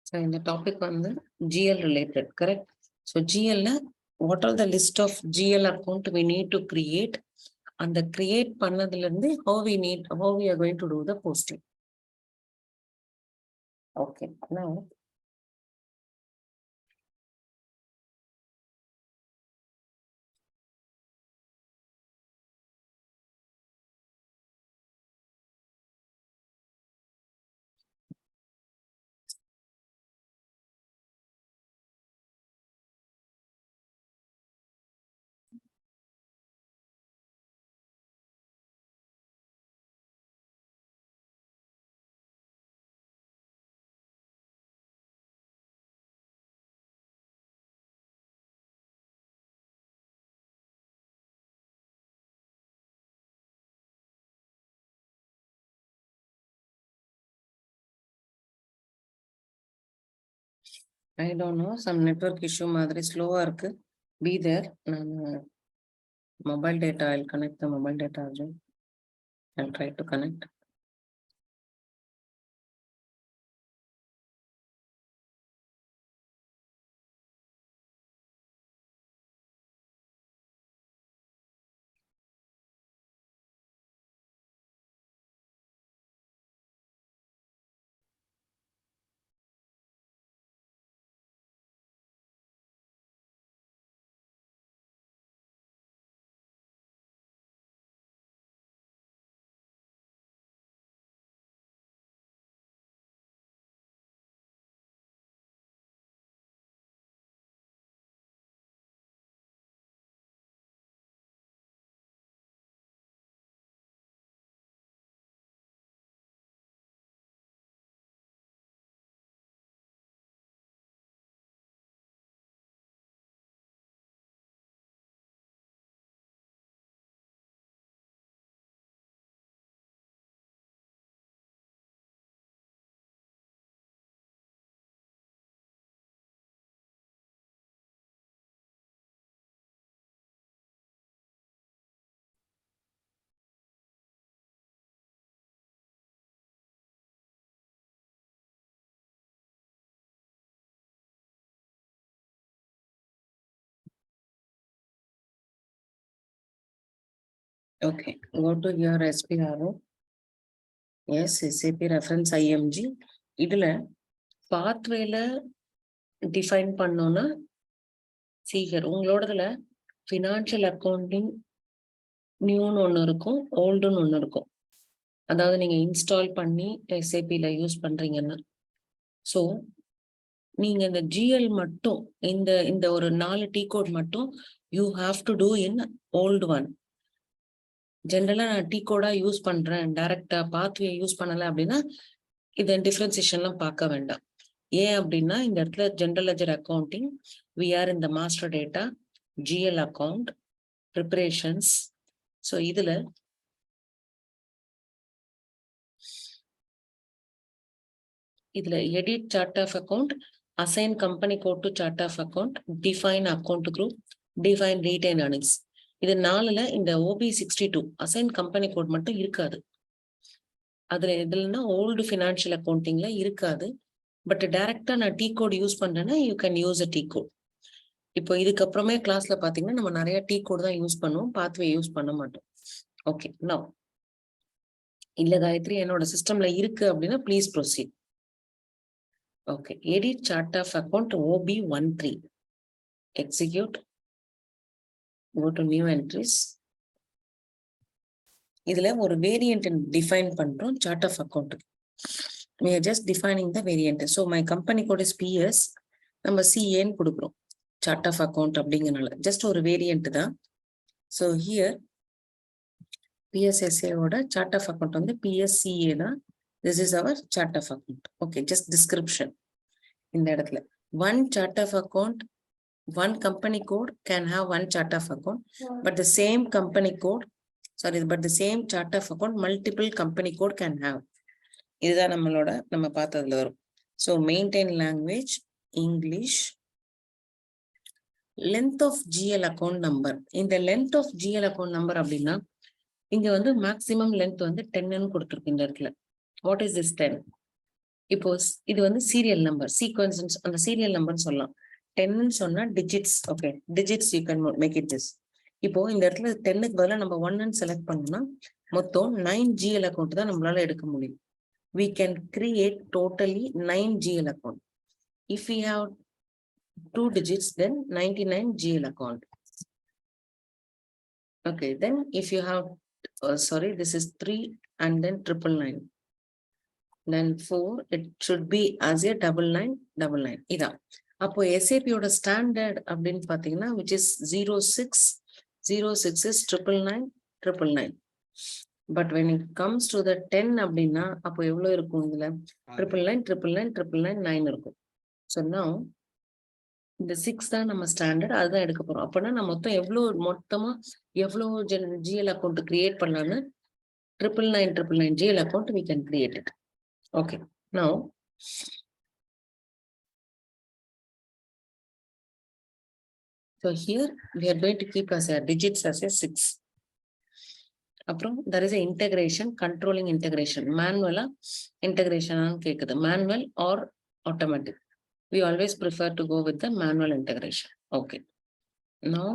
So in the topic on the GL related, correct? So GL, what are the list of GL account we need to create? And the create பண்ணதிலிருந்து how we are going to do the posting. Okay, now I don't know, some network issue மாதிரி ஸ்லோவா இருக்கு. Be there. நான் mobile data, I'll connect the mobile data Arjun. I'll try to connect. Okay, go to your SPRO. Yes, SAP reference IMG. இதுல pathwayல define பண்ணோம்னா see here உங்களோடதுல financial accounting நியூன்னு ஒன்று இருக்கும், ஓல்டுன்னு ஒன்று இருக்கும். அதாவது நீங்க இன்ஸ்டால் பண்ணி எஸ்ஏபில யூஸ் பண்றீங்கன்னா, ஸோ நீங்க இந்த ஜிஎல் மட்டும் இந்த ஒரு 4 டீ கோட் மட்டும் you have to do in old one. ஜென்ரலா நான் டீ கோடா யூஸ் பண்றேன், டைரக்டா பாத்வே யூஸ் பண்ணல அப்படின்னா இதை டிஃபரன்சியேஷன்லாம் பார்க்க வேண்டாம். ஏன் அப்படின்னா இந்த இடத்துல general ledger accounting, we are இந்த master data, GL account, preparations. So இதுல edit chart of account, assign company code to chart of account, define account group, define retain earnings. இது 4ல இந்த OB62 அசைன் கம்பெனி கோட் மட்டும் இருக்காது. அதுல எதுலன்னா old financial அக்கௌண்டிங்ல இருக்காது. But டைரக்டா நான் டீ கோட் யூஸ் பண்றேன்னா you can use a T code. இப்போ இதுக்கப்புறமே கிளாஸ்ல பாத்தீங்கன்னா நம்ம நிறைய டீ கோட் தான் யூஸ் பண்ணுவோம், பாத்வே யூஸ் பண்ண மாட்டோம். ஓகே, நவ் இல்ல காயத்ரி என்னோட சிஸ்டம்ல இருக்கு அப்படின்னா please proceed. Okay, edit chart of account OB13. Execute. Go to new entries. இதுல ஒரு வேரியன்ட் டிஃபைன் பண்றோம் chart of account. We are just defining the variant. So my company code is PS. நம்ம CA ன்னு கொடுக்குறோம் chart of account அப்படிங்கறனால just ஒரு variant தான். So here PSSA ஓட chart of account வந்து PSCA தான். This is our chart of account. Okay, just description. இந்த இடத்துல one chart of account, one company code can have one chart of account, but the same company code, but the same chart of account multiple company code can have. இதுதான் நம்ம பார்த்ததுல வரும். So maintain language English. Length of GL account number. இந்த length of GL account number அப்படின்னா இங்க வந்து maximum length வந்து 10 ன்னு கொடுத்திருக்கு இந்த இடத்துல. What is this 10? இப்போ இது வந்து சீரியல் நம்பர், சீக்வன்ஸ் அந்த சீரியல் நம்பர் சொல்லலாம். 10 சொன்னா digits. Okay, digits you can make it this. இப்போ இந்த இடத்துல 10க்கு பதிலா நம்ம 1 செலக்ட் பண்ணோம்னா மொத்தம் 9 GL அக்கௌண்ட் தான் நம்மளால எடுக்க முடியும். We can create totally 9 GL account. If we have 2 digits, then 99 GL account. Okay, then if you have, sorry, this is 3 and then 999. Then 4, it should be as a 9999. இதான். அப்போ SAP யோட standard அப்படின்னு பாத்தீங்கன்னா which is 06, 06 is 999. But when it comes to the 10 அப்படின்னா அப்போ எவ்வளவு இருக்கும் இதுல? 999 இருக்கும். So now இந்த 6 தான் நம்ம ஸ்டாண்டர்ட், அதுதான் எடுக்க போறோம். அப்பனா நம்ம மொத்தமா எவ்வளவு GL அக்கௌண்ட் கிரியேட் பண்ணலாம்னு 999 GL account we can create it. Okay, now so here we are going to keep as a digits as a 6. அப்புறம் there is a integration, controlling integration. Manual integration கேக்குது, manual or automatic. We always prefer to go with the manual integration. Okay, now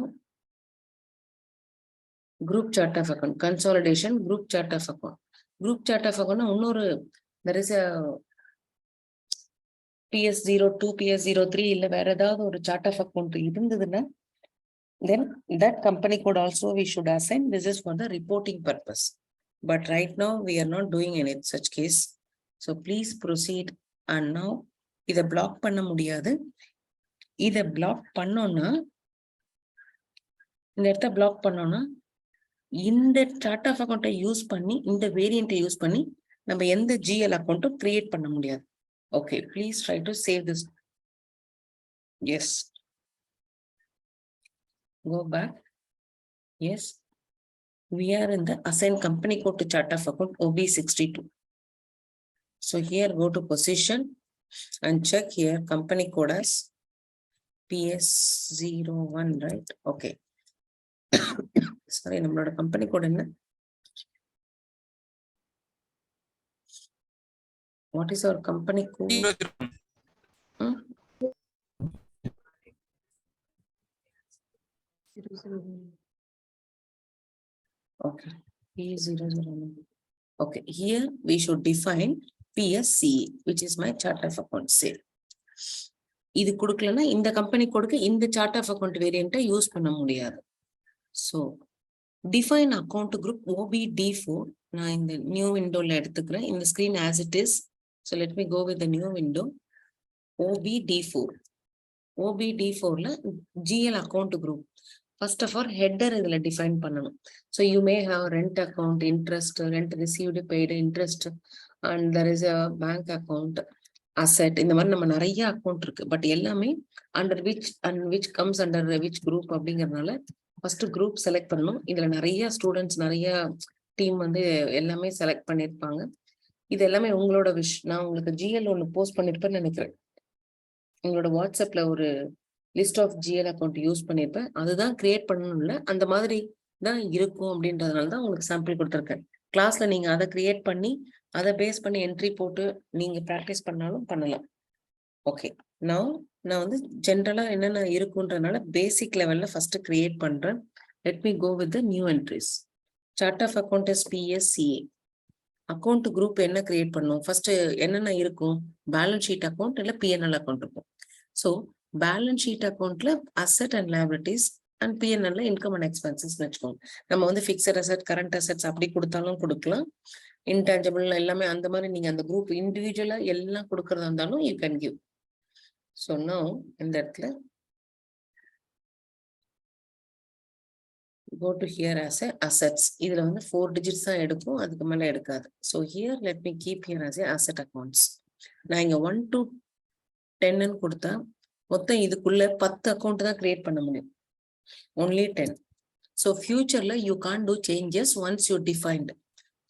group chart of account, consolidation, group chart of account. Group chart of account இன்னொரு there is a PS02, PS03 இல்ல வேற ஏதாவது ஒரு chart of account இருந்ததுன்னா then that company code also we should assign. This is for the reporting purpose. But right now we are not doing any such case. So please proceed. And now இதை block பண்ண முடியாது. இதை block பண்ணோம்னா இந்த இடத்த block பண்ணோம்னா இந்த chart of account use பண்ணி இந்த வேரியன்ட் யூஸ் பண்ணி நம்ம எந்த GL அக்கௌண்ட்டும் கிரியேட் பண்ண முடியாது. Okay, please try to save this. Yes. Go back. Yes. We are in the assign company code to chart of account OB62. So here go to position and check here company code as PS01, right? Okay. Sorry, நம்மளோட company code என்ன? What is our company code? Okay, P001. Okay, here we should define PSC, which is my chart of account sale. இது கொடுக்கலன்னா இந்த company கொடுக்க இந்த chart of account variant use பண்ண முடியாது. So define account group OBD4. நான் இந்த new விண்டோல எடுத்துக்கிறேன். இந்த screen as it is. So let me go with the new window. OBD4. OBD4ல GL account group. First of all, header இதுல define பண்ணணும். So you may have rent account, interest, rent received, paid, interest, and there is a bank account, asset. இந்த மாதிரி நம்ம நிறைய account இருக்கு. But எல்லாமே under which comes under which group அப்படிங்கறதுனால first group select பண்ணணும். இதுல நிறைய ஸ்டூடெண்ட்ஸ் நிறைய டீம் வந்து எல்லாமே செலக்ட் பண்ணிருப்பாங்க. இது எல்லாமே உங்களோட விஷ். நான் உங்களுக்கு GL ஒன்று போஸ்ட் பண்ணிருப்பேன்னு நினைக்கிறேன். உங்களோட வாட்ஸ்அப்ல ஒரு list of GL account use பண்ணிருப்பேன். அதுதான் கிரியேட் பண்ணணும்ல, அந்த மாதிரி தான் இருக்கும் அப்படின்றதுனால தான் உங்களுக்கு சாம்பிள் கொடுத்துருக்கேன். கிளாஸ்ல நீங்க அதை கிரியேட் பண்ணி அதை பேஸ் பண்ணி என்ட்ரி போட்டு நீங்க ப்ராக்டிஸ் பண்ணாலும் பண்ணலாம். ஓகே, நான் வந்து ஜென்ரலா என்னென்ன இருக்குன்றதுனால பேசிக் லெவல்ல ஃபர்ஸ்ட் கிரியேட் பண்றேன். Let me go with the new entries. Chart of account is PSCA. Account group என்ன கிரியேட் பண்ணும்? ஃபர்ஸ்ட் என்னென்ன இருக்கும்? பேலன்ஸ் ஷீட் அக்கௌண்ட் இல்ல PNL அக்கௌண்ட் இருக்கும். ஸோ பேலன்ஸ் ஷீட் அக்கௌண்ட்ல asset and liabilities and PNL income and expenses வச்சுக்கோங்க. நம்ம வந்து ஃபிக்ஸட் அசெட், கரண்ட் அசெட்ஸ் அப்படி கொடுத்தாலும் கொடுக்கலாம். இன்டான்ஜிபிள் எல்லாமே அந்த மாதிரி நீங்க அந்த குரூப் இண்டிவிஜுவலா எல்லாம் கொடுக்கறதா இருந்தாலும் you can give. So now இந்த இடத்துல go to here as a assets. இதுல வந்து 4 digits தான் எடுக்கும், அதுக்கு மேல எடுக்காது. So here let me keep here as a asset accounts. நான் இங்க 1 to 10 ன்னு கொடுத்தா மொத்தம் இதுக்குள்ள 10 அக்கௌண்ட் தான் கிரியேட் பண்ண முடியும். only 10. So futureல you can't do changes once you defined.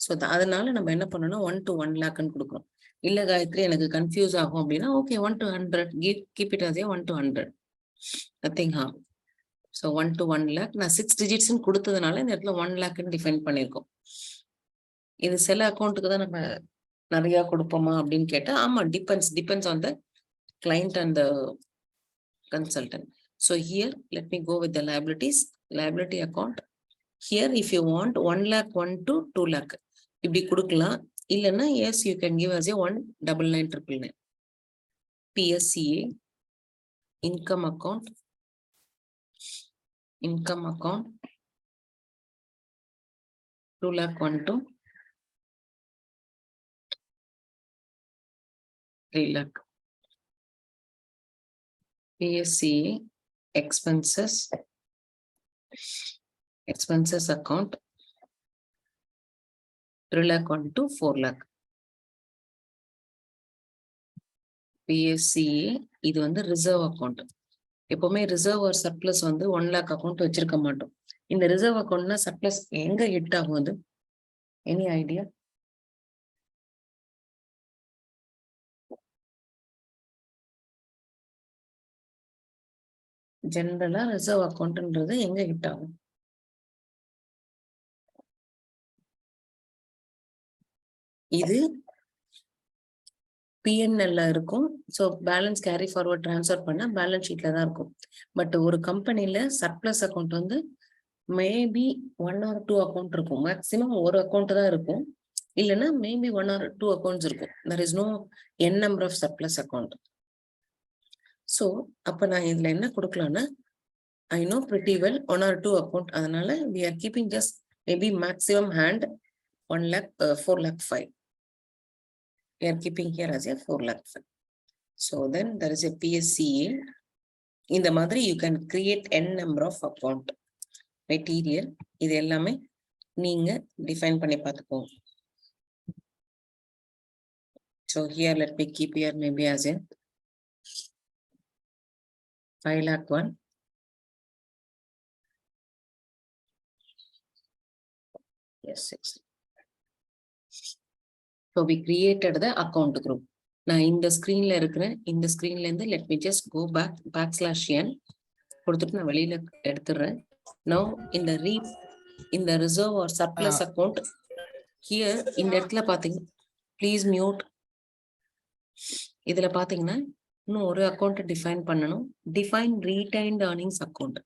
So அதனால நம்ம என்ன பண்ணணும், 1 to 1 lakh ன்னு கொடுக்கணும். இல்ல காயத்ரி எனக்கு கன்ஃபியூஸ் ஆகும் அப்படின்னா okay 1 to 100 keep it as a 1 to 100. nothing harm. So 1 to 1 lakh. நான் 6 digits கொடுத்ததுனால இந்த இடத்துல 1 lakh டிஃபைன் பண்ணிருக்கோம். இது சில அக்கௌண்ட்டுக்கு தான் நம்ம நிறைய கொடுப்போமா அப்படின்னு கேட்டா ஆமா, depends on the client and the consultant. So here let me go with the liability account. Here if you want 1 lakh 1 to 2 lakh இப்படி கொடுக்கலாம். இல்லைன்னா yes you can give as a 19999. PSCA income account 2 lakh 1 to 3 lakh. PSCA expenses account 3 lakh 1 to 4 lakh. PSCA இது வந்து reserve account. எப்பவுமே reserve ஒரு surplus வந்து 1 lakh account வச்சிருக்க மாட்டோம். இந்த ரிசர்வ் அக்கௌண்ட்னா சர்ப்ளஸ் எங்க ஹிட் ஆகும்? அது எனி ஐடியா? ஜெனரலா ரிசர்வ் அக்கௌண்ட்ன்றது எங்க ஹிட் ஆகும்? இது பிஎன்எல்ல இருக்கும். So balance carry forward transfer பண்ணா பேலன்ஸ் ஷீட்ல தான் இருக்கும். பட் ஒரு கம்பெனில சர்ப்ளஸ் அக்கௌண்ட் வந்து மேபி 1 or 2 அக்கௌண்ட் இருக்கும். மேக்சிமம் ஒரு அக்கௌண்ட் தான் இருக்கும். இல்லைன்னா மேபி 1 or 2 அக்கௌண்ட்ஸ் இருக்கும். there is no n number of surplus account. So அப்ப நான் இதுல என்ன கொடுக்கலாம்னா I know pretty well 1 or 2 account. அதனால we are keeping just maybe maximum hand 1 lakh 4 lakh 5. We are keeping here as a 4 lakh 5. So then there is a PSCA. இந்த மாதிரி you can create n number of account. Material இது எல்லாமே நீங்க define பண்ணி பார்த்துக்கோங்க. So here let me keep here maybe as a 5 lakh 1. Yes, 6. So we created the account group. நான் இந்த ஸ்கிரீன்ல இருக்கிறேன். இந்த ஸ்கிரீன்ல இருந்து let me just go back/n கொடுத்துட்டு நான் வெளியில எடுத்துறேன். Now இந்த reserve or surplus account here இந்த இடத்துல பாத்தீங்க, please mute. இதுல பாத்தீங்கன்னா இன்னும் ஒரு அக்கௌண்ட் டிஃபைன் பண்ணணும். Define retained earnings account.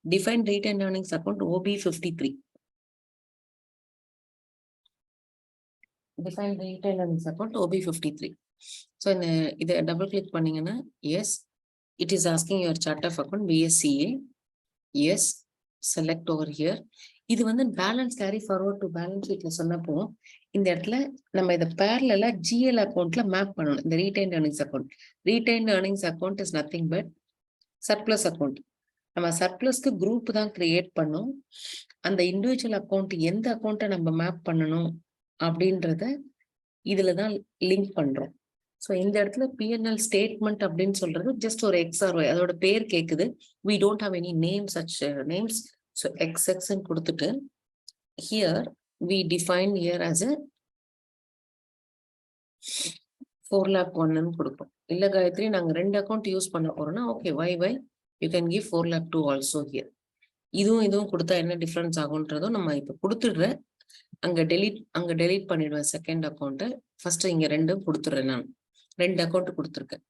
Define retained earnings account OB53. define retail earnings account OB53. So இதை டபுள் கிளிக் பண்ணீங்கன்னா yes, it is asking your chart of account BSCA. yes, select over here. இது வந்து balance carry forward to balance ஷீட்ல சொன்னப்போ இந்த இடத்துல நம்ம இதை பேரலா GL அக்கௌண்ட்ல மேப் பண்ணணும். இந்த retained earnings account. Retained earnings account is nothing but surplus account. நம்ம சர்ப்ளஸ்க்கு குரூப் தான் கிரியேட் பண்ணோம். அந்த இண்டிவிஜுவல் அக்கௌண்ட் எந்த அக்கௌண்ட்டை நம்ம மேப் பண்ணணும் அப்படின்றத இதுலதான் லிங்க் பண்றோம். ஸோ இந்த இடத்துல PNL ஸ்டேட்மெண்ட் அப்படின்னு சொல்றது ஜஸ்ட் ஒரு XRY, அதோட பேர் கேக்குது. we don't have any name such names. So XX கொடுத்துட்டு here we define here as a 4 lakh 1 கொடுப்போம். இல்ல காயத்ரி நாங்க 2 அக்கௌண்ட் யூஸ் பண்ண போறோம்னா okay, why you can give 4 lakh 2 also here. இதுவும் கொடுத்தா என்ன டிஃபரன்ஸ் ஆகும்ன்றதும் நம்ம இப்ப கொடுத்துடுற அங்க டெலீட் பண்ணிடுவேன் செகண்ட் அக்கௌண்ட். ஃபர்ஸ்ட் இங்க 2 கொடுத்துடுறேன். நான் 2 அக்கௌண்ட் கொடுத்துருக்கேன்.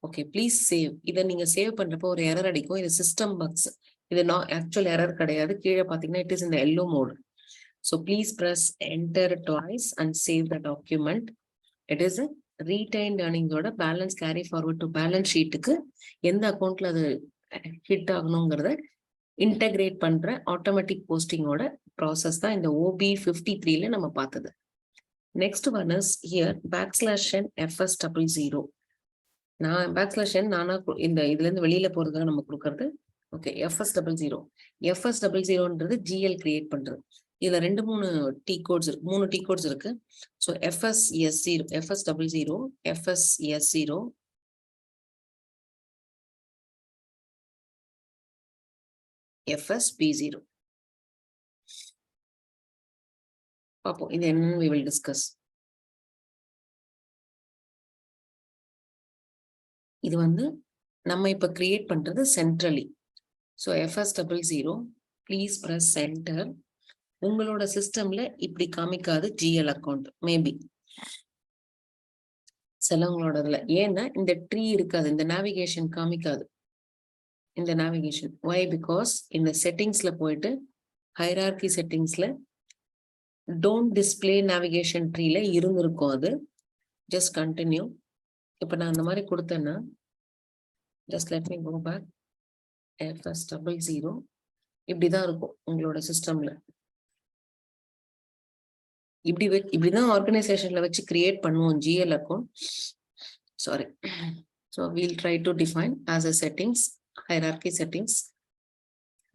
Okay, please save. இதை நீங்க சேவ் பண்றப்போ ஒரு எரர் அடிக்கும். இது சிஸ்டம் பக்ஸ். இது ஆக்சுவல் எரர் கிடையாது. கீழே பாத்தீங்கன்னா இட் இஸ் இந்த yellow mode. So please press enter twice and save the document. It is retained ஏர்னிங்கோட balance carry forward to balance ஷீட்டுக்கு எந்த அக்கௌண்ட்ல அது ஹிட் ஆகணுங்கிறத இன்டகிரேட் பண்ற ஆட்டோமேட்டிக் போஸ்டிங்கோட ப்ராசஸ் தான் இந்த OB53ல நம்ம பார்த்தது. Next one is here \n FS00. நான் \n நானா இந்த இதுல இருந்து வெளியில போறதுக்காக நம்ம கொடுக்கறது. ஓகே, FS00ன்றது GL கிரியேட் பண்றது. இதுல 3 T கோட்ஸ் இருக்கு. So FS00, FS00, FSB0. பார்ப்போம் இது என்னன்னு we will discuss. இது வந்து நம்ம இப்ப கிரியேட் பண்றது centrally. So FS00 please press centre. உங்களோட சிஸ்டம்ல இப்படி காமிக்காது GL அக்கௌண்ட் மேபி. சிலவங்களோட இதுல. ஏன்னா இந்த ட்ரீ இருக்காது, இந்த நேவிகேஷன் காமிக்காது. இந்த நேவிகேஷன் why? பிகாஸ் இந்த செட்டிங்ஸ்ல போயிட்டு ஹைரார்கி செட்டிங்ஸ்ல டோன்ட் டிஸ்பிளே நேவிகேஷன் ட்ரீல இருந்திருக்கும் அது. Just continue. இப்ப நான் அந்த மாதிரி கொடுத்தேன்னா just let me go back. FS00 இப்படிதான் இருக்கும் உங்களோட சிஸ்டம்ல. இப்படிதான் ஆர்கனைசேஷன்ல வச்சு கிரியேட் பண்ணுவோம் GL account. Sorry. So we'll try to define as a settings, hierarchy settings,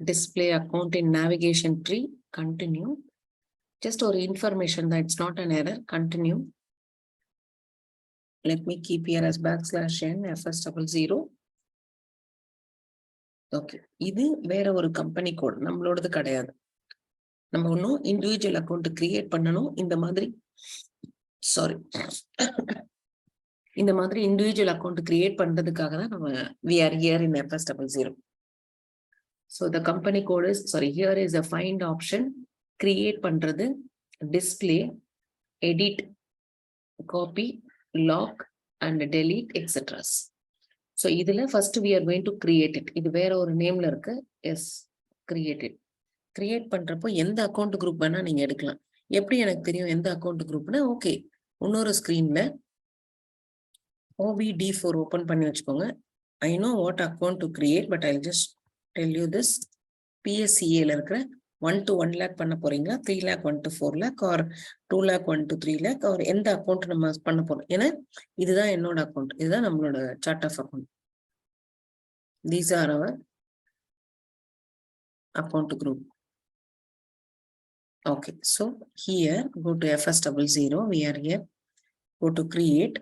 display account in navigation tree, continue. Just or information that it's not an error, continue. Let me keep here as \n FS00. Okay. இது வேற ஒரு company code, நம்மளோடது கிடையாது. நம்ம ஒன்னும் individual account create பண்ணணும். இந்த மாதிரி இந்த மாதிரி இண்டிவிஜுவல் அக்கௌண்ட் கிரியேட் பண்றதுக்காக தான் நம்ம we are here in FS00. So the company code is, here is a find option, create பண்றது, display, edit, copy, lock and delete etc. So இதுல first we are going to create it. இது வேற ஒரு நேம்ல இருக்கு. Yes, created. Create பண்றப்போ எந்த account group வேணா நீங்க எடுக்கலாம். எப்படி எனக்கு தெரியும் எந்த அக்கௌண்ட் குரூப்னா? ஓகே, இன்னொரு ஸ்கிரீன்ல OBD4 ஓபன் பண்ணி வச்சுக்கோங்க. I know what account to create, but I'll just tell you this. PSCA ல இருக்கிற 1 to 1 lakh பண்ண போறீங்களா, 3 lakh 1 to 4 lakh or 2 lakh 1 to 3 lakh or எந்த அக்கௌண்ட் நம்ம பண்ண போறோம்? ஏன்னா இதுதான் என்னோட அக்கௌண்ட், இதுதான் நம்மளோட chart of account. These are our account group. Okay, so here go to FS00, we are here, go to create.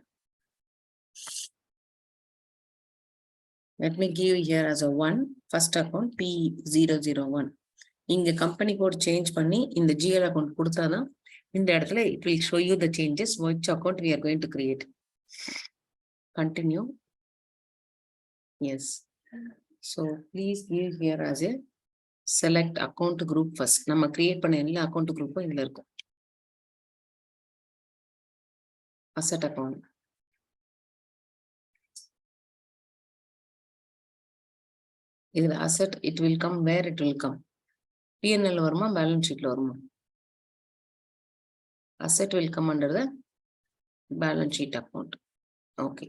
Let me give here as a 1, first account P001. இங்க company code change பண்ணி இந்த GL account கொடுத்தாதான் இந்த இடத்துல it will show you the changes which account we are going to create. Continue. Yes. So please give here as a select account group first. நம்ம create பண்ண எல்லா account குரூப்பும் இதுல இருக்கும். Asset account. இதுல asset it will come where it will come. P&L வருமா, balance ஷீட்ல வருமா? Asset will come under the balance sheet account. Okay,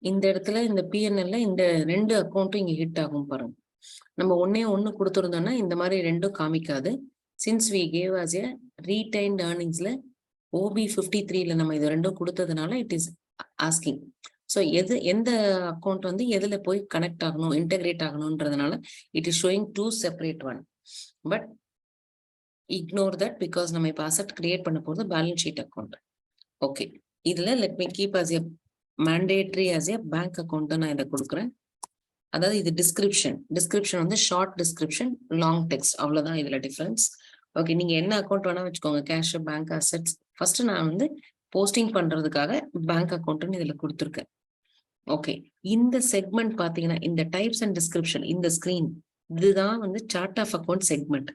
இந்த இடத்துல இந்த P&L இந்த ரெண்டு அக்கௌண்ட்டும் இங்க ஹிட் ஆகும் பாருங்க. நம்ம ஒண்ணு கொடுத்துருந்தோம்னா இந்த மாதிரி ரெண்டும் காமிக்காது. Since we gave as a retained earningsல OB53ல நம்ம இது ரெண்டும் கொடுத்ததுனால it is asking. ஸோ எந்த அக்கௌண்ட் வந்து எதுல போய் கனெக்ட் ஆகணும், இன்டெகிரேட் ஆகணும்ன்றதுனால it is showing 2 separate one. But ignore that because நம்ம இப்போ அசெட் கிரியேட் பண்ண போறது பேலன்ஸ் ஷீட் அக்கௌண்ட். ஓகே, இதுல let me keep as a mandatory as a bank account நான் இதை கொடுக்குறேன். அதாவது இது டிஸ்கிரிப்ஷன் வந்து ஷார்ட் டிஸ்கிரிப்ஷன், லாங் டெக்ஸ்ட், அவ்வளவுதான் இதுல டிஃபரன்ஸ். ஓகே, நீங்க என்ன அக்கௌண்ட் வேணா வச்சுக்கோங்க, கேஷ், பேங்க், அசெட்ஸ். ஃபர்ஸ்ட் நான் வந்து போஸ்டிங் பண்றதுக்காக பேங்க் அக்கௌண்ட்னு இதுல கொடுத்துருக்கேன். ஓகே, இந்த செக்மெண்ட் பாத்தீங்கன்னா இந்த டைப்ஸ் அண்ட் டிஸ்கிரிப்ஷன், இந்த ஸ்கிரீன் இதுதான் வந்து chart of account segment.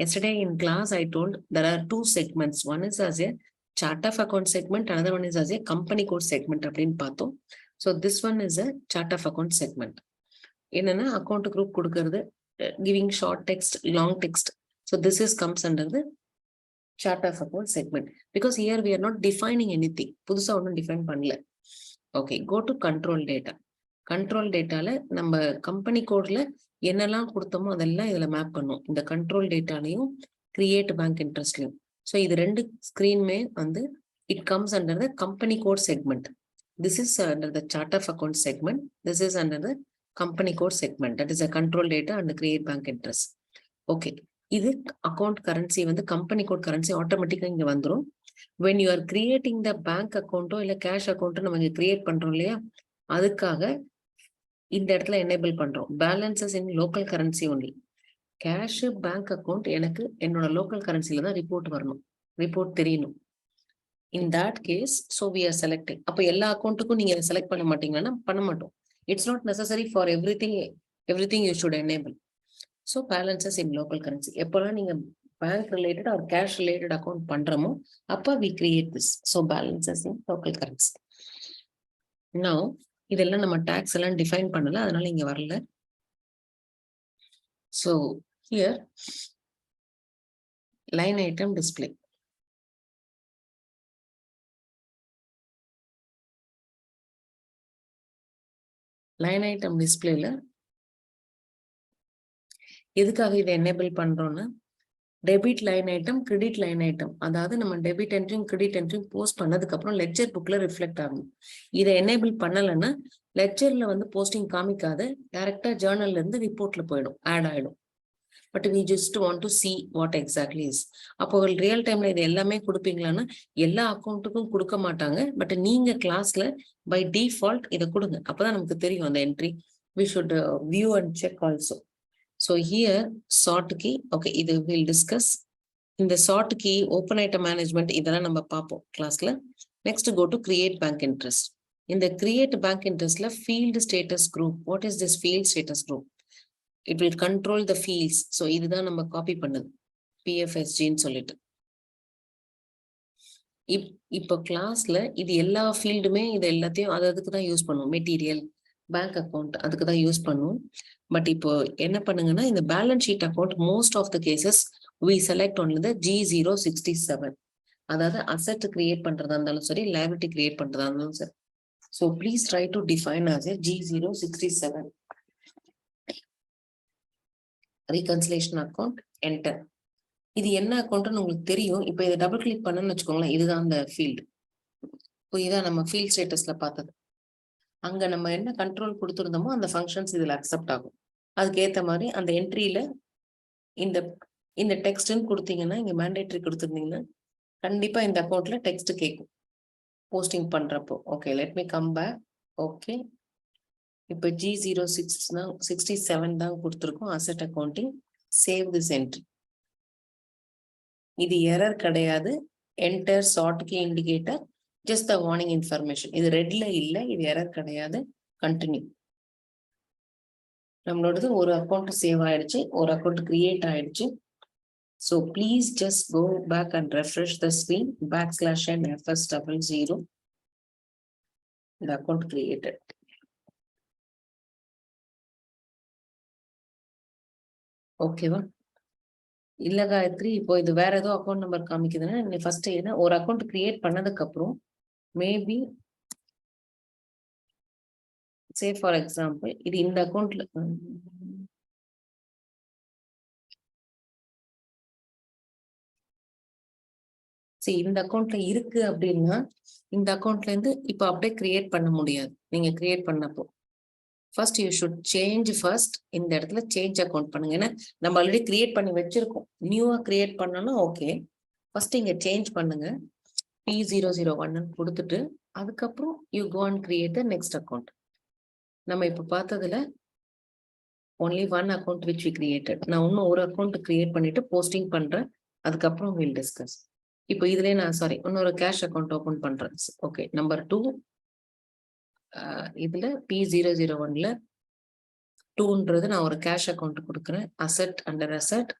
Yesterday in class I told there are 2 segments. One is as a chart of account segment, another one is as a company code segment அப்படின்னு பார்த்தோம். So this one is a chart of account segment. என்னன்னா account group கொடுக்கிறது, giving short text, long text. So this is comes under the chart of account segment because here we are not defining anything. புதுசா ஒன்றும் define பண்ணல. Okay, go to control data. Control டேட்டால நம்ம company கோட்ல என்னெல்லாம் கொடுத்தோமோ அதெல்லாம் இதுல மேப் பண்ணும். இந்த கண்ட்ரோல் டேட்டாலையும் கிரியேட் பேங்க் இன்ட்ரெஸ்ட்லையும். ஸோ இது ரெண்டு ஸ்கிரீனுமே வந்து it comes under the company code segment. This is under the chart of account segment. This is under the company code segment. That is a control data and create bank interest. Okay, இது account currency வந்து company code currency ஆட்டோமேட்டிக்கா இங்க வந்துடும். when you are creating the bank அக்கௌண்ட்டோ இல்ல cash அக்கௌண்ட்டோ நம்ம இங்க create பண்றோம் இல்லையா, அதுக்காக இந்த இடத்துல எனேபிள் பண்றோம் balances in local currency only. Cash, bank account எனக்கு என்னோட லோக்கல் கரன்சில தான் ரிப்போர்ட் வரணும், ரிப்போர்ட் தெரியணும். In that case so we are selecting. அப்போ எல்லா அக்கௌண்ட்டுக்கும் நீங்க செலக்ட் பண்ண மாட்டீங்கன்னா பண்ண மாட்டோம். It's not necessary for everything you should enable. So balances in local currency எப்போல்லாம் நீங்க bank related or cash related account பண்றோமோ அப்போ we create this. So balances in local currency. Now இதெல்லாம் நம்ம tax எல்லாம் define பண்ணல, அதனால இங்க வரல. So here line item display. Line item டிஸ்பிளேல எதுக்காக இதை எனேபிள் பண்றோம்னா, debit line item, credit line item, அதாவது நம்ம டெபிட் என்ட்ரியும் கிரெடிட் என்ட்ரியும் போஸ்ட் பண்ணதுக்கு அப்புறம் லெட்ஜர் புக்ல ரிஃப்ளெக்ட் ஆகும். இதை எனேபிள் பண்ணலைன்னா லெட்ஜர்ல வந்து போஸ்டிங் காமிக்காது, டைரக்டா ஜேர்னல்ல இருந்து ரிப்போர்ட்ல போயிடும், ஆட் ஆயிடும். But we just want to see what exactly is. அப்போ ரியல் டைம்ல இது எல்லாமே கொடுப்பீங்களான்னா எல்லா அக்கௌண்ட்டுக்கும் கொடுக்க மாட்டாங்க. பட் நீங்க கிளாஸ்ல பை டிஃபால்ட் இதை கொடுங்க, அப்பதான் நமக்கு தெரியும் அந்த entry. we should view and check also. So here sort key, okay, இது we'll discuss. இந்த sort key, open item management, இதெல்லாம் நம்ம பார்ப்போம் கிளாஸ்ல. Next go to create bank interest. இந்த create bank interestல field status group. What is this field status group? It will control the fields. So இதுதான் நம்ம copy பண்ணது PFSGன்னு சொல்லிட்டு. இப்போ கிளாஸ்ல இது எல்லா ஃபீல்டுமே இது எல்லாத்தையும் அதுக்கு தான் யூஸ் பண்ணுவோம். மெட்டீரியல், பேங்க் அக்கௌண்ட் அதுக்கு தான் யூஸ் பண்ணுவோம். பட் இப்போ என்ன பண்ணுங்கன்னா, இந்த balance sheet account most of the cases we select only the G067. அதாவது அசெட் கிரியேட் பண்றதா இருந்தாலும் சரி, லைபிலிட்டி கிரியேட் பண்றதா இருந்தாலும் சரி. So please try to define as a G067. reconciliation account, enter. இது என்ன அக்கௌண்ட்னு உங்களுக்கு தெரியும். இப்போ இதை டபுள் கிளிக் பண்ணணும்னு வச்சுக்கோங்களேன், இதுதான் அந்த ஃபீல்டு. இப்போ இதான் நம்ம ஃபீல்ட் ஸ்டேட்டஸ்ல பார்த்தது. அங்க நம்ம என்ன கண்ட்ரோல் கொடுத்துருந்தோமோ அந்த ஃபங்க்ஷன்ஸ் இதுல அக்செப்ட் ஆகும். அதுக்கு ஏத்த மாதிரி அந்த என்ட்ரியில இந்த இந்த டெக்ஸ்ட்னு கொடுத்தீங்கன்னா, இங்க மேண்டேட்டரி கொடுத்துருந்தீங்கன்னா கண்டிப்பா இந்த அக்கௌண்ட்ல டெக்ஸ்ட் கேட்கும் போஸ்டிங் பண்றப்போ. Okay, let me come back. Okay, இப்போ G067 தான் கொடுத்துருக்கோம் asset accounting. Save this entry. இது எரர் கிடையாது. Enter chart key indicator, just the warning information. இது ரெட்ல இல்ல, இது எரர் கிடையாது. கண்டினியூ. நம்மளோடது ஒரு அக்கௌண்ட் சேவ் ஆயிடுச்சு, ஒரு அக்கௌண்ட் கிரியேட் ஆயிடுச்சு. So please just go back and refresh the screen, \n fs00. The account created. ஓகேவா? இல்ல காயத்ரி, இப்போ இது வேற ஏதோ அக்கௌண்ட் நம்பர் காமிக்குதுன்னா நீ ஃபர்ஸ்ட் என்ன ஒரு அக்கௌண்ட் கிரியேட் பண்ணதுக்கு அப்புறம் மேபி சே ஃபார் எக்ஸாம்பிள் இது இந்த அக்கௌண்ட்ல சரி இந்த அக்கௌண்ட்ல இருக்கு அப்படின்னா இந்த அக்கௌண்ட்ல இருந்து இப்போ அப்படியே கிரியேட் பண்ண முடியாது. நீங்க கிரியேட் பண்ணப்போ first you should change. First இந்த இடத்துல சேஞ்ச் அக்கௌண்ட் பண்ணுங்க. ஏன்னா நம்ம ஆல்ரெடி கிரியேட் பண்ணி வச்சிருக்கோம். நியூவா கிரியேட் பண்ணணும். ஓகே, ஃபர்ஸ்ட் இங்க சேஞ்ச் பண்ணுங்க. P001 கொடுத்துட்டு அதுக்கப்புறம் you go and create the next account. நம்ம இப்போ பார்த்ததுல only one account which we created. நான் இன்னும் ஒரு அக்கௌண்ட் கிரியேட் பண்ணிட்டு போஸ்டிங் பண்றேன். அதுக்கப்புறம் we'll discuss. இப்போ இதுல நான் இன்னொரு கேஷ் அக்கௌண்ட் ஓபன் பண்றேன். ஓகே, நம்பர் 2 இதுல P001ல 2ன்றது நான் ஒரு கேஷ் அக்கௌண்ட் கொடுக்குறேன். Asset under asset,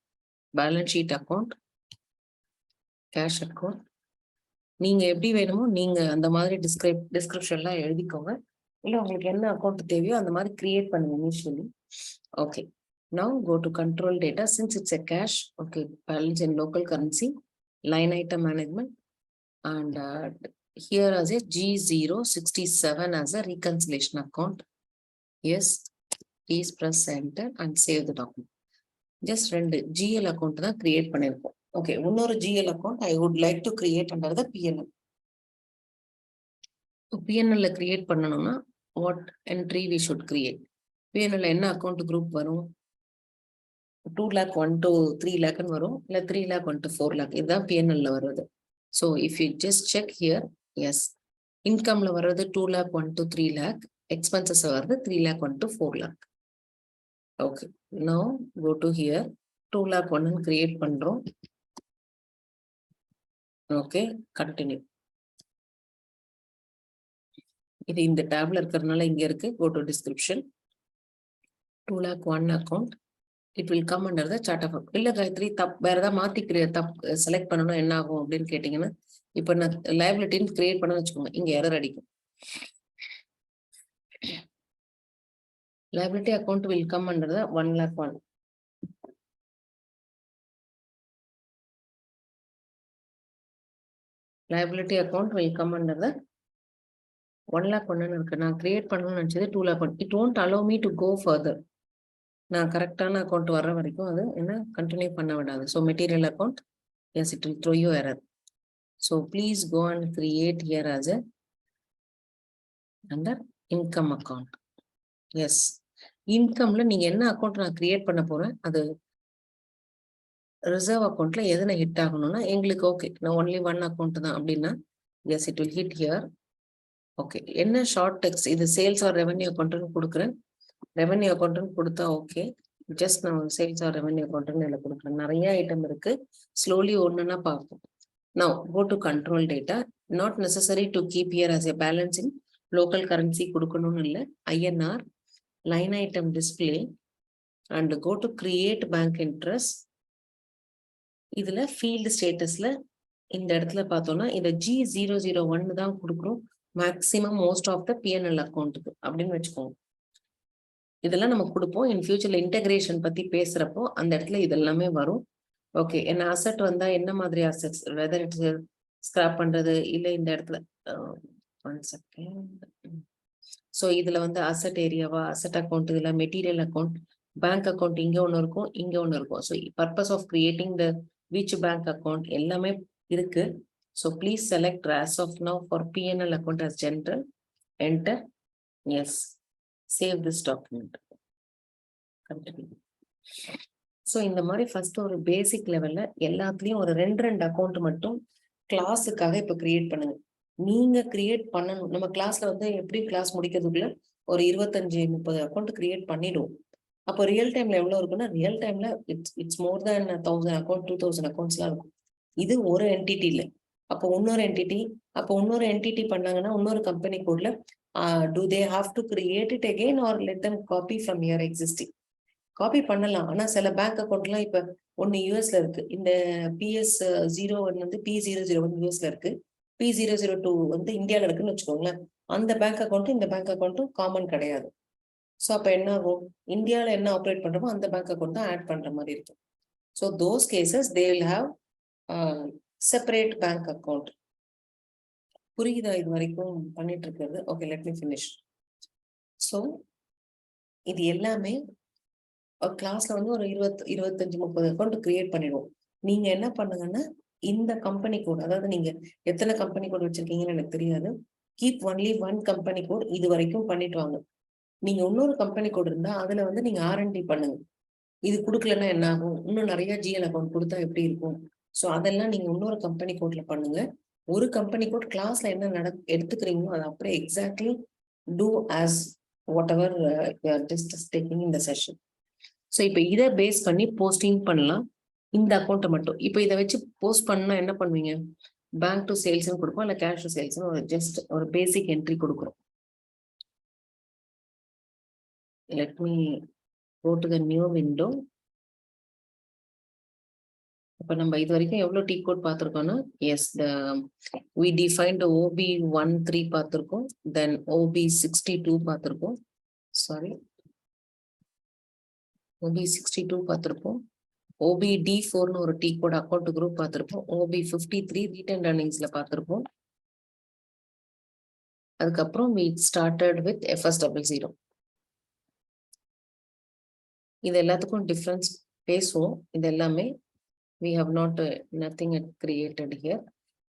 balance sheet account, cash account. நீங்க எப்படி வேணுமோ நீங்க அந்த மாதிரி டிஸ்கிரிப்ஷன்லாம் எழுதிக்கோங்க. இல்ல உங்களுக்கு என்ன அக்கௌண்ட் தேவையோ அந்த மாதிரி கிரியேட் பண்ணுங்க initially. Okay, now go to control data. Since it's a cash, okay, balance in local currency, line item management, and here as a G067 as a reconciliation account. Yes, please press enter and save the document. Just ரெண்டு GL account தான் create பண்ணிருக்கோம். Okay, இன்னொரு GL account I would like to create under the PNL. PNL create பண்ணணும்னா what entry we should create? PNL என்ன account group வரும்? 2 lakh 1 to 3 lakh வரும், இல்ல 3 lakh 1 to 4 lakh. இதுதான் PNL வருது. So if you just check here, yes, இன்கம்ல வர்றது 2 lakh 1 to 3 lakh, expenses வருது 3 lakh 1 to 4 lakh. Okay, now go to here, 2 lakh 1 create பண்றோம். Okay, continue. இது இந்த டேப்ல இருக்கிறதுனால இங்க இருக்கு. Go to description, 2 lakh 1 account. It will come under the chart of account. இல்ல காயத்ரி, வேற ஏதாவது மாத்தி செலக்ட் பண்ணணும் என்ன ஆகும் அப்படின்னு கேட்டீங்கன்னா, இப்ப நான் லைபிலிட்டின்னு கிரியேட் பண்ண வச்சுக்கோங்க, இங்க எரர் அடிக்கும். Liability account will come under the 1 lakh one. Liability account will come under the 1 lakh one இருக்கு. நான் கிரியேட் பண்ணணும்னு நினைச்சது 2 lakh one. It won't allow me to go further. நான் கரெக்டான அக்கௌண்ட் வர்ற வரைக்கும் அது என்ன கண்டினியூ பண்ண விடாது. So material account, yes it will throw you error. So please go and create here as a under income account. Yes, இன்கம்ல நீங்க என்ன அக்கௌண்ட் நான் கிரியேட் பண்ண போறேன், அது ரிசர்வ் அக்கௌண்ட்ல எதனை ஹிட் ஆகணும்னா எங்களுக்கு ஓகே, நான் ஒன்லி 1 அக்கௌண்ட் தான் அப்படின்னா S it will hit here. Okay, என்ன ஷார்ட் டெக்ஸ்ட் இது சேல்ஸ் ஆர் ரெவன்யூ அக்கௌண்ட்னு கொடுக்குறேன். ரெவன்யூ அக்கௌண்ட்னு கொடுத்தா ஓகே, ஜஸ்ட் நான் சேல்ஸ் ஆர் ரெவன்யூ அக்கௌண்ட்னு இதில் கொடுக்குறேன். நிறைய ஐட்டம் இருக்கு, ஸ்லோலி ஒன்றுன்னா பார்ப்போம். Now go to control data. Not necessary to keep here as a balance in local currency கொடுக்கணும்னு இல்லை. INR line item display and go to create bank interest. இதுல field statusல இந்த இடத்துல பார்த்தோம்னா இந்த G001 தான் கொடுக்குறோம் maximum most of the PNL அக்கௌண்ட்டுக்கு அப்படின்னு வச்சுக்கோங்க. இதெல்லாம் நம்ம கொடுப்போம். இன் ஃபியூச்சர்ல இன்டெகிரேஷன் பத்தி பேசுறப்போ அந்த இடத்துல இதெல்லாமே வரும். ஓகே, என்ன அசெட் வந்தா என்ன மாதிரி அசெட்ஸ், வெதர் இட்ஸ் ஸ்கிராப் பண்றது இல்லை இந்த இடத்துல 1 செகண்ட். ஸோ இதுல வந்து அசெட் ஏரியாவா, அசெட் அக்கௌண்ட், இதுல மெட்டீரியல் அக்கௌண்ட், பேங்க் அக்கௌண்ட் இங்க ஒன்று இருக்கும், இங்க ஒன்று இருக்கும். So purpose of creating the which bank account எல்லாமே இருக்கு. So please select as of now for PNL account as general, enter, yes, save this document, continue. So இந்த மாதிரி ஃபர்ஸ்ட் ஒரு பேசிக் லெவல்ல எல்லாத்துலயும் ஒரு 2 அக்கௌண்ட் மட்டும் கிளாஸுக்காக இப்போ கிரியேட் பண்ணுங்க. நீங்க கிரியேட் பண்ணணும். நம்ம கிளாஸ்ல வந்து எப்படி கிளாஸ் முடிக்கிறதுக்குள்ள ஒரு 25-30 அக்கௌண்ட் கிரியேட் பண்ணிடுவோம். அப்போ ரியல் டைம்ல எவ்வளவு இருக்குன்னா, ரியல் டைம்ல இட்ஸ் மோர் தேன் 1000 அக்கௌண்ட், 2000 அக்கௌண்ட்ஸ்லாம் இருக்கும். இது ஒரு என்டிட்டி இல்லை. அப்போ இன்னொரு என்டிட்டி பண்ணாங்கன்னா இன்னொரு கம்பெனி கோட்ல do they have to create it again or let them copy from your existing? Copy பண்ணலாம். ஆனா சில பேங்க் அக்கௌண்ட்லாம் இப்ப ஒன்னு யூஎஸ்ல இருக்கு. இந்த PS01 வந்து P001 யூஎஸ்ல இருக்கு, P002 வந்து இந்தியாவில இருக்குன்னு வச்சுக்கோங்களேன். அந்த பேங்க் அக்கௌண்ட்டும் இந்த பேங்க் அக்கௌண்ட்டும் காமன் கிடையாது. ஸோ அப்ப என்ன ஆகும், இந்தியாவில என்ன ஆப்ரேட் பண்றோமோ அந்த பேங்க் அக்கௌண்ட் தான் ஆட் பண்ற மாதிரி இருக்கும். So those cases they will have separate bank account. புரியுதா இது வரைக்கும் பண்ணிட்டு இருக்கிறது? Okay, let me finish. So இது எல்லாமே கிளாஸ்ல வந்து ஒரு 25-30 அக்கௌண்ட் கிரியேட் பண்ணிடுவோம். நீங்க என்ன பண்ணுங்கன்னா இந்த கம்பெனி கோட், அதாவது நீங்க எத்தனை கம்பெனி கோட் வச்சிருக்கீங்கன்னு எனக்கு தெரியாது, கீப் ஒன்லி 1 கம்பெனி கோட் இது வரைக்கும் பண்ணிட்டு வாங்க. நீங்க இன்னொரு கம்பெனி கோட் இருந்தா அதுல வந்து நீங்க R&D பண்ணுங்க. இது கொடுக்கலன்னா என்ன ஆகும், இன்னும் நிறைய GL அக்கௌண்ட் கொடுத்தா எப்படி இருக்கும். ஸோ அதெல்லாம் நீங்க இன்னொரு கம்பெனி கோட்ல பண்ணுங்க. ஒரு கம்பெனி கோட் கிளாஸ்ல என்ன எடுத்துக்கிறீங்களோ அதை அப்படியே exactly do as whatever taking இந்த செஷன். ஸோ இப்போ இதை பேஸ் பண்ணி போஸ்டிங் பண்ணலாம் இந்த அக்கௌண்ட்டை மட்டும். இப்போ இதை வச்சு போஸ்ட் பண்ணா என்ன பண்ணுவீங்க, பேங்க் டு சேல்ஸ்னு கொடுப்போம், இல்லை கேஷ் டு சேல்ஸ்னு ஒரு ஜஸ்ட் ஒரு பேசிக் என்ட்ரி கொடுக்குறோம். Let me go to the new window. இப்போ நம்ம இது வரைக்கும் எவ்வளோ டீ கோட் பார்த்துருக்கோம்னா, எஸ் வி டிஃபைன்ட் OB13 பார்த்துருக்கோம், தென் OB62 பார்த்துருக்கோம், சாரி OB62 பார்த்துருப்போம், OBD4ன்னு ஒரு டீ கோட் அக்கௌண்ட் குரூப் பார்த்துருப்போம், OB53 ரீட்டன் ரன்னிங்ஸ்ல பார்த்துருப்போம். அதுக்கப்புறம் we started with FS00. இது எல்லாத்துக்கும் டிஃபரன்ஸ் பேசுவோம். இது எல்லாமே we have not nothing created here.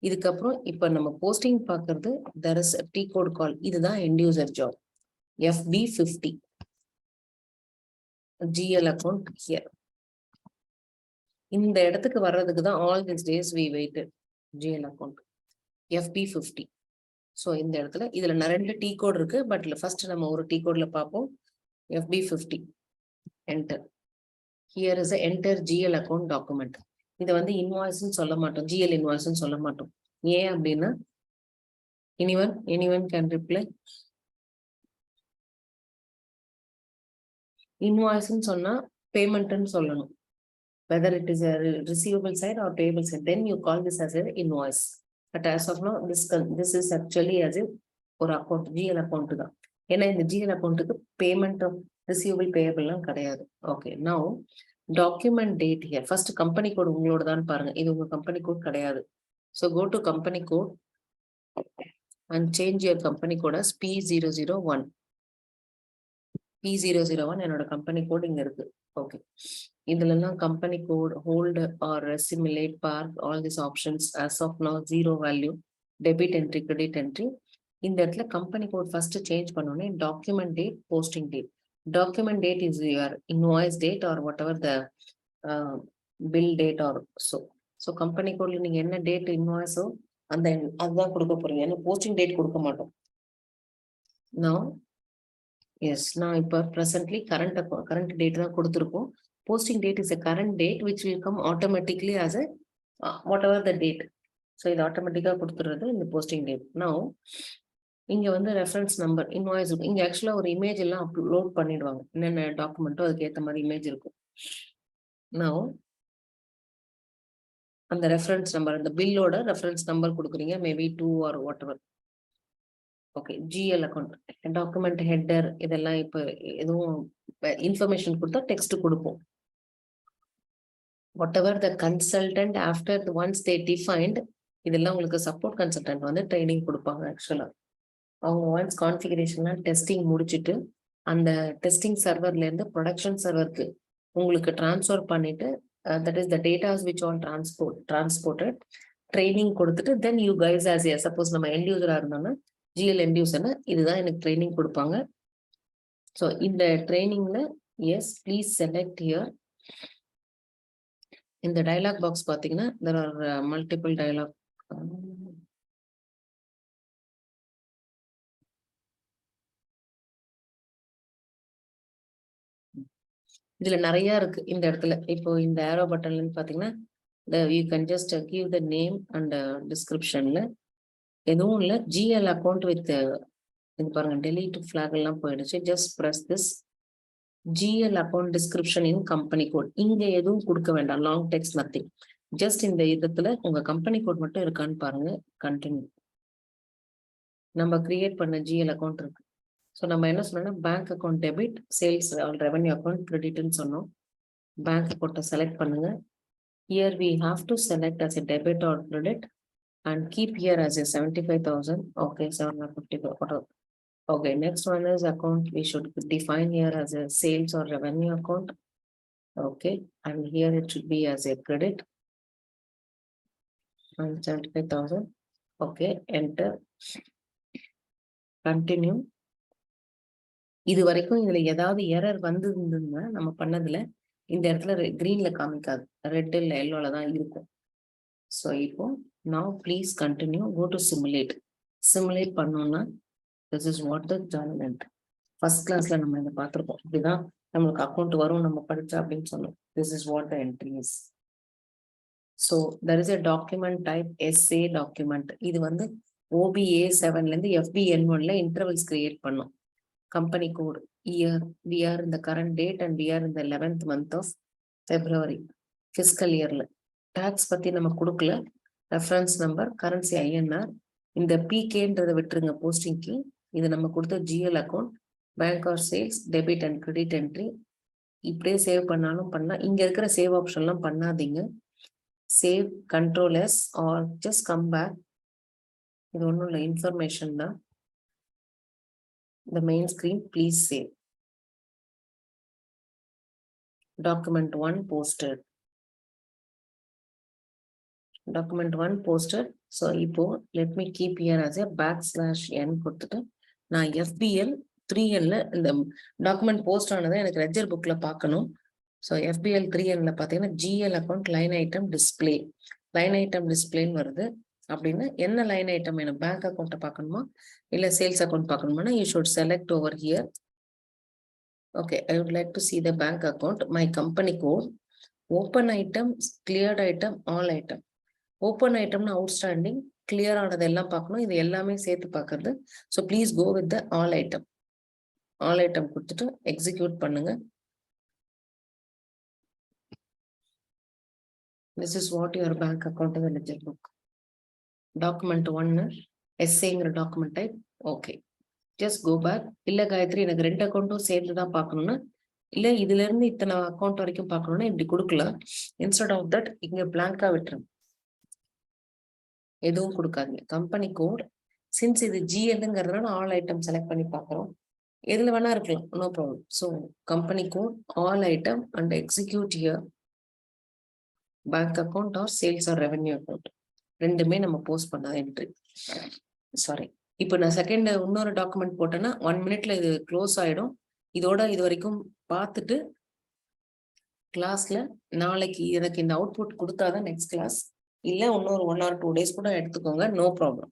இதுக்கப்புறம் இப்போ நம்ம போஸ்டிங் பார்க்கறது there is a T code call. இதுதான் end user job FB50 GL account here. இந்த இடத்துக்கு வர்றதுக்கு தான் all these days we waited. GL account FB50. So இந்த இடத்துல இதுல 2 T code இருக்கு, பட் ஃபர்ஸ்ட் நம்ம ஒரு T codeல பார்ப்போம். FB50 enter. Here is a enter GL account document. இதை வந்து இன்வாய்ஸ்ன்னு சொல்ல மாட்டோம், GL இன்வாய்ஸ்ன்னு சொல்ல மாட்டோம். ஏன் அப்படின்னா anyone can reply. இன்வாய்ஸ்ன்னு சொன்னா பேமெண்ட்னு சொல்லணும், whether it is a receivable side or payable side, then you call this as an invoice. But as of now this is actually as a ஒரு அக்கௌண்ட் GL அக்கௌண்ட் தான். ஏன்னா இந்த GL அக்கௌண்ட்டுக்கு payment receivable பேயபிள்லாம் கிடையாது. Okay, now document date here. First company code உங்களோட தான் பாருங்க. இது உங்க கம்பெனி கோட் கிடையாது. So go to company code and change your company code as P001. P001 என்னோட கம்பெனி கோட் இங்க இருக்கு. ஓகே, இதுலலாம் company code hold or simulate park all this options as of now 0 value, debit entry, credit entry. இந்த இடத்துல company code first change பண்ணோன்னே document date, posting date. Document date is your invoice date or whatever the bill date or so company கோட்ல நீங்க என்ன date இன்வாய்ஸோ அந்த அதுதான் கொடுக்க போறீங்க. ஏன்னா போஸ்டிங் டேட் கொடுக்க மாட்டோம். நான் எஸ், நான் இப்போ ப்ரெசென்ட்லி கரண்ட் டேட் தான் கொடுத்துருக்கோம். Posting date is a current date which will come automatically as a whatever the date. So இது ஆட்டோமேட்டிக்காக கொடுத்துறது இந்த போஸ்டிங் டேட். நான் இங்க வந்து ரெஃபரன்ஸ் நம்பர், இன்வாய்ஸ் இருக்கும். இங்க ஆக்சுவலா ஒரு இமேஜ் எல்லாம் அப்லோட் பண்ணிடுவாங்க. என்னென்ன டாக்குமெண்ட்டோ அதுக்கு ஏற்ற மாதிரி இமேஜ் இருக்கும். நான் அந்த ரெஃபரன்ஸ் நம்பர், அந்த பில்லோட ரெஃபரன்ஸ் நம்பர் கொடுக்குறீங்க, maybe 2 or whatever. Okay, GL account, document header, இதெல்லாம் இப்போ எதுவும் இன்ஃபர்மேஷன் கொடுத்தா டெக்ஸ்ட் கொடுப்போம். Whatever the consultant after once they defined, இதெல்லாம் உங்களுக்கு சப்போர்ட் கன்சல்டன்ட் வந்து ட்ரைனிங் கொடுப்பாங்க. ஆக்சுவலா அவங்க ஒன்ஸ் கான்ஃபிகரேஷன்லாம் டெஸ்டிங் முடிச்சுட்டு அந்த டெஸ்டிங் சர்வர்ல இருந்து ப்ரொடக்ஷன் சர்வருக்கு உங்களுக்கு டிரான்ஸ்ஃபர் பண்ணிட்டு that is the datas which all transported training கொடுத்துட்டு then you guys as a suppose நம்ம எண்ட் யூசரா இருந்தோம்னா ஜிஎல் எண்ட் யூசர்னா இதுதான் எனக்கு ட்ரைனிங் கொடுப்பாங்க. ஸோ இந்த ட்ரைனிங்ல எஸ் ப்ளீஸ் செலக்ட் ஹியர். இந்த டயலாக் பாக்ஸ் பார்த்தீங்கன்னா தெர் ஆர் மல்டிபிள் டயலாக். இதுல நிறைய இருக்கு இந்த இடத்துல. இப்போ இந்த ஏரோ பட்டன்ல பாத்தீங்கன்னா you can just give the name and டிஸ்கிரிப்ஷன்ல எதுவும் இல்லை. ஜிஎல் அக்கௌண்ட் வித் இது பாருங்க, டெலீட் ஃபிளாக் எல்லாம் போயிடுச்சு. Just press this GL account description in company code. இங்க எதுவும் கொடுக்க வேண்டாம், லாங் டெக்ஸ்ட் நத்திங். ஜஸ்ட் இந்த இடத்துல உங்க கம்பெனி கோட் மட்டும் இருக்கான்னு பாருங்க. கண்டினியூ. நம்ம கிரியேட் பண்ண ஜிஎல் அக்கௌண்ட் இருக்கு. ஸோ நம்ம என்ன சொன்னோம்னா bank account debit, sales revenue account கிரெடிட்னு சொன்னோம். பேங்க் அக்கௌண்ட்டை செலக்ட் பண்ணுங்க. Here we have to select as a debit or credit and keep here as a 75,000. Okay, 750. Okay, next one is account. We should define here as a sales or revenue account. Okay, and here it should be as a credit and 75,000. Okay, enter. Continue. இது வரைக்கும் இதுல ஏதாவது error வந்திருந்ததுன்னா நம்ம பண்ணதுல இந்த இடத்துல கிரீன்ல காமிக்காது, red இல்ல எல்லோல தான் இருக்கும். ஸோ இப்போ now please continue, go to simulate. Simulate பண்ணோம்னா this is what the journal. First கிளாஸ்ல நம்ம இதை பார்த்துருப்போம். இப்படிதான் நம்மளுக்கு அக்கௌண்ட் வரும் நம்ம படிச்சா அப்படின்னு சொன்னோம். this is what the entry is. So there is a document type SA document. இது வந்து OBA7ல இருந்து FBN1ல இன்டர்வல்ஸ் கிரியேட் பண்ணோம். Company code, year, we are in the current date and we are in the 11th month of February fiscal இயர்ல. Tax பத்தி நம்ம கொடுக்கல. Reference number, currency INR. இந்த PKன்றதை விட்டுருங்க, போஸ்டிங் கீ. இது நம்ம கொடுத்த GL account, bank or sales, debit and credit entry. இப்படியே சேவ் பண்ணாலும் பண்ணலாம். இங்க இருக்கிற சேவ் ஆப்ஷன்லாம் பண்ணாதீங்க. Save, control S or just come back. இது ஒன்றும் இல்லை, இன்ஃபர்மேஷன் தான். The main screen, please save. Document 1 posted. Document 1 posted. So இப்போ let me keep here as a \n கொடுத்துட்டு நான் FBL 3Nல இந்த டாக்குமெண்ட் போஸ்ட் ஆனதை எனக்கு ரெஜர் புக்ல பார்க்கணும். ஸோ FBL 3Nல பார்த்தீங்கன்னா GL account line item display, line item டிஸ்பிளேன்னு வருது. அப்படின்னா என்ன லைன் ஐட்டம் வேணும், பேங்க் அக்கௌண்ட்டை பார்க்கணுமா இல்லை சேல்ஸ் அக்கௌண்ட் பார்க்கணுமா? You should select over here. Okay, I would like to see the bank account, my company code, open item, cleared item, all item. Open ஐட்டம்னா அவுட்ஸ்டாண்டிங், கிளியர் ஆனது எல்லாம் பார்க்கணும். இது எல்லாமே சேர்த்து பார்க்கறது. So please go with the all item. All item கொடுத்துட்டு execute பண்ணுங்க. This is what your bank account in ledger book. Document 1 எஸ்ஏங்கிற document type. Okay, just go back. இல்ல காயத்ரி எனக்கு 2 அக்கௌண்ட்டும் சேர்த்து தான் பார்க்கணும்னா, இல்ல இதுல இருந்து இத்தனை அக்கௌண்ட் வரைக்கும் பார்க்கணும்னா இப்படி கொடுக்கலாம். இன்ஸ்டெட் ஆஃப் தட் இங்க பிளாங்கா விட்டுருங்க. எதுவும் கொடுக்காதீங்க. கம்பெனி கோட் சின்ஸ் இது ஜிஎல்ங்கிறதுனால ஆல் ஐட்டம் செலக்ட் பண்ணி பார்க்குறோம். எதுல வேணா இருக்கலாம், no problem. So company code, all item and execute here bank account or sales or revenue account ரெண்டுமே நம்ம போஸ்ட் பண்ண என்ட்ரி. சாரி, இப்போ நான் செகண்ட் இன்னொரு டாக்குமெண்ட் போட்டேன்னா 1 minute இது க்ளோஸ் ஆயிடும். இதோட இது வரைக்கும் பார்த்துட்டு கிளாஸ்ல நாளைக்கு எனக்கு இந்த அவுட்புட் கொடுத்தாதான் நெக்ஸ்ட் கிளாஸ், இல்லை இன்னொரு 1 or 2 days கூட எடுத்துக்கோங்க, no problem.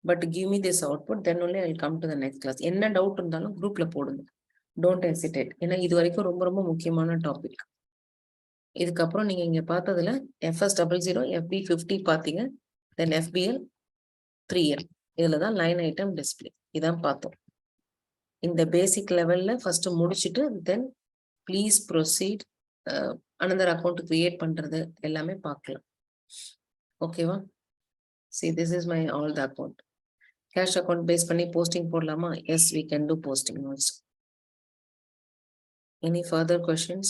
But give me this output, then only I will come to the next class. என்ன டவுட் இருந்தாலும் குரூப்ல போடுங்க, டோன்ட் ஹெசிடேட். ஏன்னா இது வரைக்கும் ரொம்ப ரொம்ப முக்கியமான டாபிக். இதுக்கப்புறம் நீங்க இங்க பார்த்ததுல FS00 FB50 பார்த்தீங்க, தென் FBL 3L இதுல தான் லைன் ஐட்டம் டிஸ்பிளே இதான் பார்த்தோம். இந்த பேசிக் லெவல்ல ஃபர்ஸ்ட் முடிச்சுட்டு then please proceed another account create பண்றது எல்லாமே பார்க்கலாம். ஓகேவா? see this is my all the account. Cash account base பண்ணி போஸ்டிங் போடலாமா? Yes, we can do posting also. Any further questions?